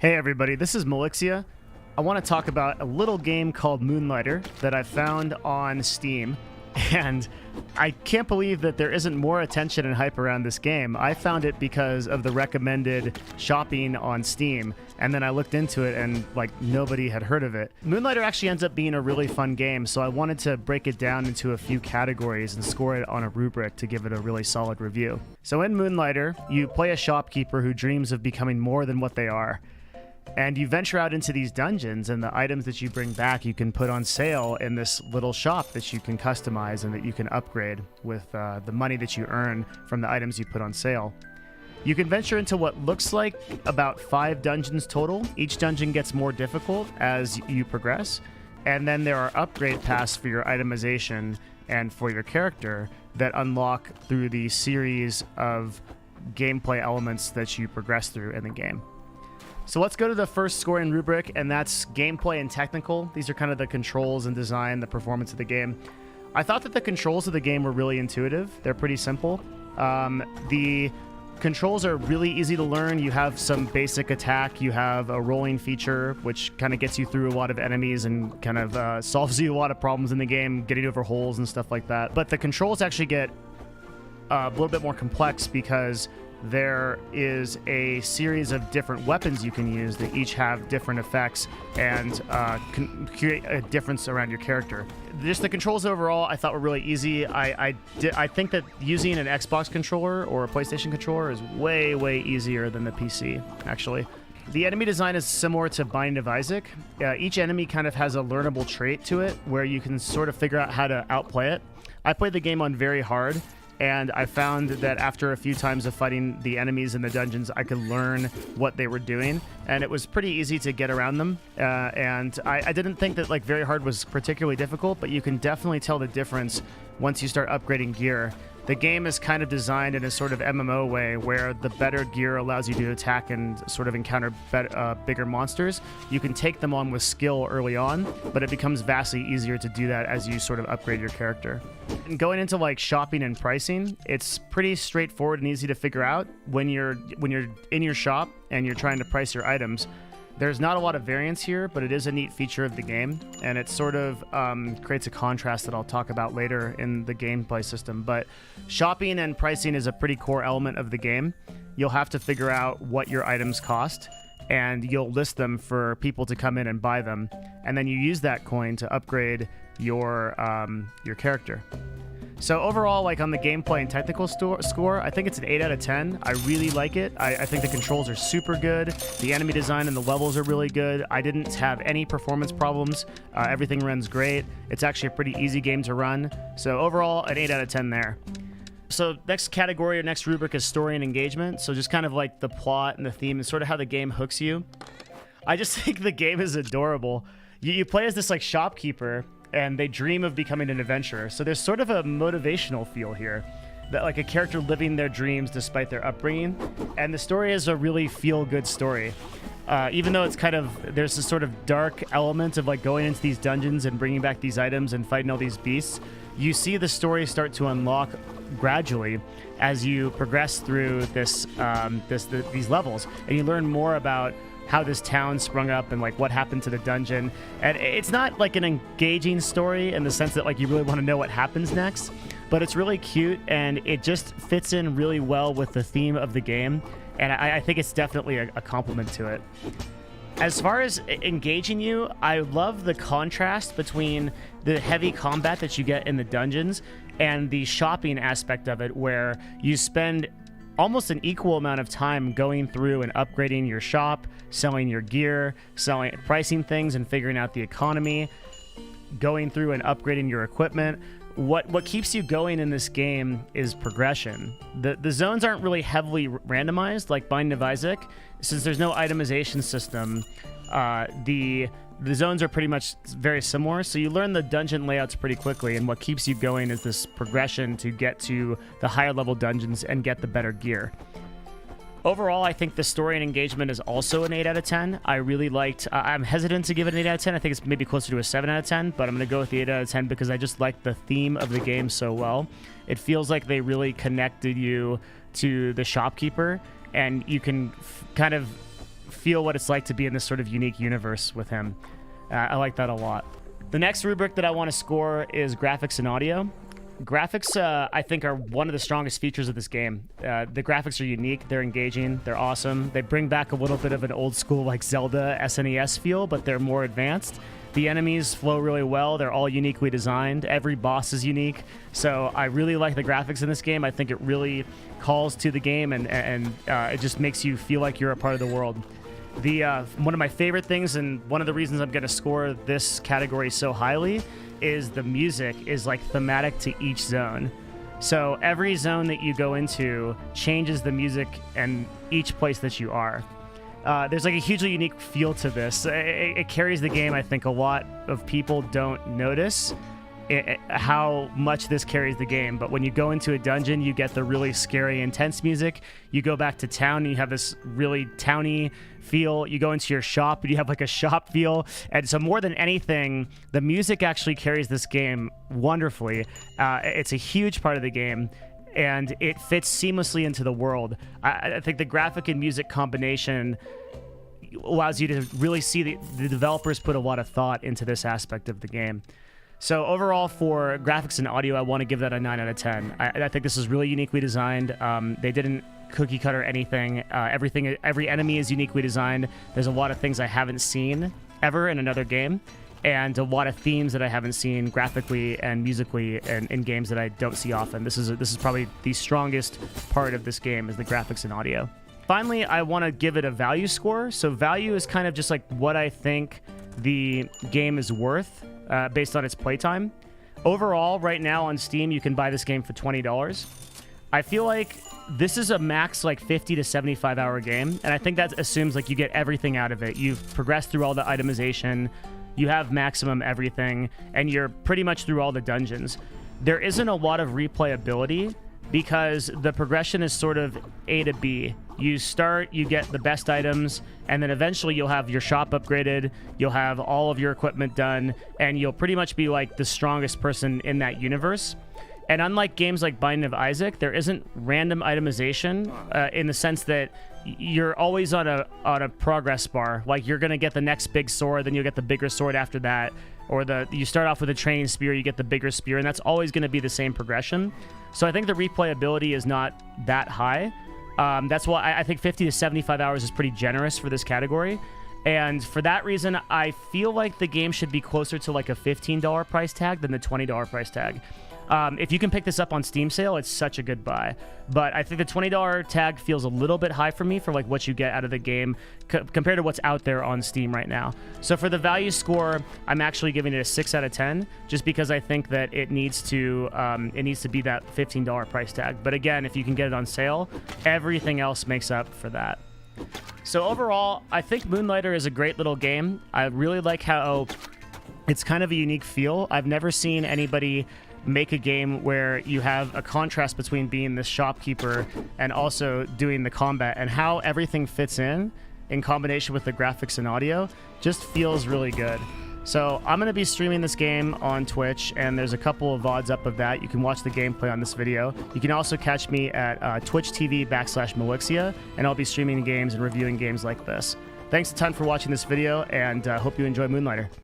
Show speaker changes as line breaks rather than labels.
Hey everybody, this is Mylixia. I want to talk about a little game called Moonlighter that I found on Steam, and I can't believe that there isn't more attention and hype around this game. I found it because of the recommended shopping on Steam, and then I looked into it and nobody had heard of it. Moonlighter actually ends up being a really fun game, so I wanted to break it down into a few categories and score it on a rubric to give it a really solid review. So in Moonlighter, you play a shopkeeper who dreams of becoming more than what they are. And you venture out into these dungeons, and the items that you bring back you can put on sale in this little shop that you can customize and that you can upgrade with the money that you earn from the items you put on sale. You can venture into what looks like about 5 dungeons total. Each dungeon gets more difficult as you progress, and then there are upgrade paths for your itemization and for your character that unlock through the series of gameplay elements that you progress through in the game. So let's go to the first scoring rubric, and that's gameplay and technical. These are kind of the controls and design, the performance of the game. I thought that the controls of the game were really intuitive. They're pretty simple. The controls are really easy to learn. You have some basic attack. You have a rolling feature, which kind of gets you through a lot of enemies and kind of solves you a lot of problems in the game, getting over holes and stuff like that. But the controls actually get a little bit more complex because there is a series of different weapons you can use that each have different effects and can create a difference around your character. Just the controls overall I thought were really easy. I think that using an Xbox controller or a PlayStation controller is way easier than the PC, actually. The enemy design is similar to Binding of Isaac. Each enemy kind of has a learnable trait to it where you can sort of figure out how to outplay it. I played the game on very hard, and I found that after a few times of fighting the enemies in the dungeons, I could learn what they were doing, and it was pretty easy to get around them. And I didn't think that very hard was particularly difficult, but you can definitely tell the difference once you start upgrading gear. The game is kind of designed in a sort of MMO way where the better gear allows you to attack and sort of encounter bigger monsters. You can take them on with skill early on, but it becomes vastly easier to do that as you sort of upgrade your character. And going into shopping and pricing, it's pretty straightforward and easy to figure out. When you're in your shop and you're trying to price your items, there's not a lot of variance here, but it is a neat feature of the game, and it sort of creates a contrast that I'll talk about later in the gameplay system. But shopping and pricing is a pretty core element of the game. You'll have to figure out what your items cost, and you'll list them for people to come in and buy them, and then you use that coin to upgrade your character. So overall, on the gameplay and technical score, I think it's an 8 out of 10. I really like it. I think the controls are super good. The enemy design and the levels are really good. I didn't have any performance problems. Everything runs great. It's actually a pretty easy game to run. So overall, an 8 out of 10 there. So next category or next rubric is story and engagement. So just kind of the plot and the theme and sort of how the game hooks you. I just think the game is adorable. You play as this shopkeeper, and they dream of becoming an adventurer. So there's sort of a motivational feel here, that a character living their dreams despite their upbringing. And the story is a really feel-good story. Even though it's there's this sort of dark element of going into these dungeons and bringing back these items and fighting all these beasts, you see the story start to unlock gradually as you progress through these levels, and you learn more about how this town sprung up and what happened to the dungeon. And it's not an engaging story in the sense that you really want to know what happens next, but it's really cute and it just fits in really well with the theme of the game, and I think it's definitely a compliment to it. As far as engaging you, I love the contrast between the heavy combat that you get in the dungeons and the shopping aspect of it, where you spend almost an equal amount of time going through and upgrading your shop, selling your gear, pricing things and figuring out the economy, going through and upgrading your equipment. What keeps you going in this game is progression. The zones aren't really heavily randomized like Binding of Isaac. Since there's no itemization system, the zones are pretty much very similar, so you learn the dungeon layouts pretty quickly, and what keeps you going is this progression to get to the higher level dungeons and get the better gear. Overall, I think the story and engagement is also an 8 out of 10. I really liked... I'm hesitant to give it an 8 out of 10. I think it's maybe closer to a 7 out of 10, but I'm going to go with the 8 out of 10 because I just like the theme of the game so well. It feels like they really connected you to the shopkeeper, and you can kind of feel what it's like to be in this sort of unique universe with him. I like that a lot. The next rubric that I want to score is graphics and audio. Graphics, I think, are one of the strongest features of this game. The graphics are unique, they're engaging, they're awesome. They bring back a little bit of an old school like Zelda SNES feel, but they're more advanced. The enemies flow really well. They're all uniquely designed. Every boss is unique. So I really like the graphics in this game. I think it really calls to the game, and it just makes you feel like you're a part of the world. One of my favorite things, and one of the reasons I'm going to score this category so highly, is the music is like thematic to each zone. So every zone that you go into changes the music and each place that you are. There's like a hugely unique feel to this. It carries the game. I think a lot of people don't notice how much this carries the game, but when you go into a dungeon, you get the really scary, intense music. You go back to town and you have this really towny feel. You go into your shop and you have like a shop feel. And so more than anything, the music actually carries this game wonderfully. It's a huge part of the game, and it fits seamlessly into the world. I think the graphic and music combination allows you to really see the developers put a lot of thought into this aspect of the game. So overall, for graphics and audio, I want to give that a 9 out of 10. I think this is really uniquely designed. They didn't cookie cutter anything. Every enemy is uniquely designed. There's a lot of things I haven't seen ever in another game, and a lot of themes that I haven't seen graphically and musically in games that I don't see often. This is probably the strongest part of this game, is the graphics and audio. Finally, I want to give it a value score. So value is kind of just like what I think the game is worth based on its playtime. Overall, right now on Steam, you can buy this game for $20. I feel like this is a max like 50 to 75 hour game, and I think that assumes like you get everything out of it. You've progressed through all the itemization, you have maximum everything, and you're pretty much through all the dungeons. There isn't a lot of replayability because the progression is sort of A to B. You start, you get the best items, and then eventually you'll have your shop upgraded, you'll have all of your equipment done, and you'll pretty much be like the strongest person in that universe. And unlike games like Binding of Isaac, there isn't random itemization in the sense that you're always on a progress bar. Like, you're going to get the next big sword, then you'll get the bigger sword after that. Or you start off with a training spear, you get the bigger spear, and that's always going to be the same progression. So I think the replayability is not that high. That's why I think 50 to 75 hours is pretty generous for this category. And for that reason, I feel like the game should be closer to like a $15 price tag than the $20 price tag. If you can pick this up on Steam sale, it's such a good buy. But I think the $20 tag feels a little bit high for me for like what you get out of the game compared to what's out there on Steam right now. So for the value score, I'm actually giving it a 6 out of 10, just because I think that it needs to be that $15 price tag. But again, if you can get it on sale, everything else makes up for that. So overall, I think Moonlighter is a great little game. I really like how it's kind of a unique feel. I've never seen anybody make a game where you have a contrast between being this shopkeeper and also doing the combat, and how everything fits in combination with the graphics and audio just feels really good. So I'm going to be streaming this game on Twitch, and there's a couple of VODs up of that. You can watch the gameplay on this video. You can also catch me at Twitch TV/Mylixia, and I'll be streaming games and reviewing games like this. Thanks a ton for watching this video, and hope you enjoy Moonlighter.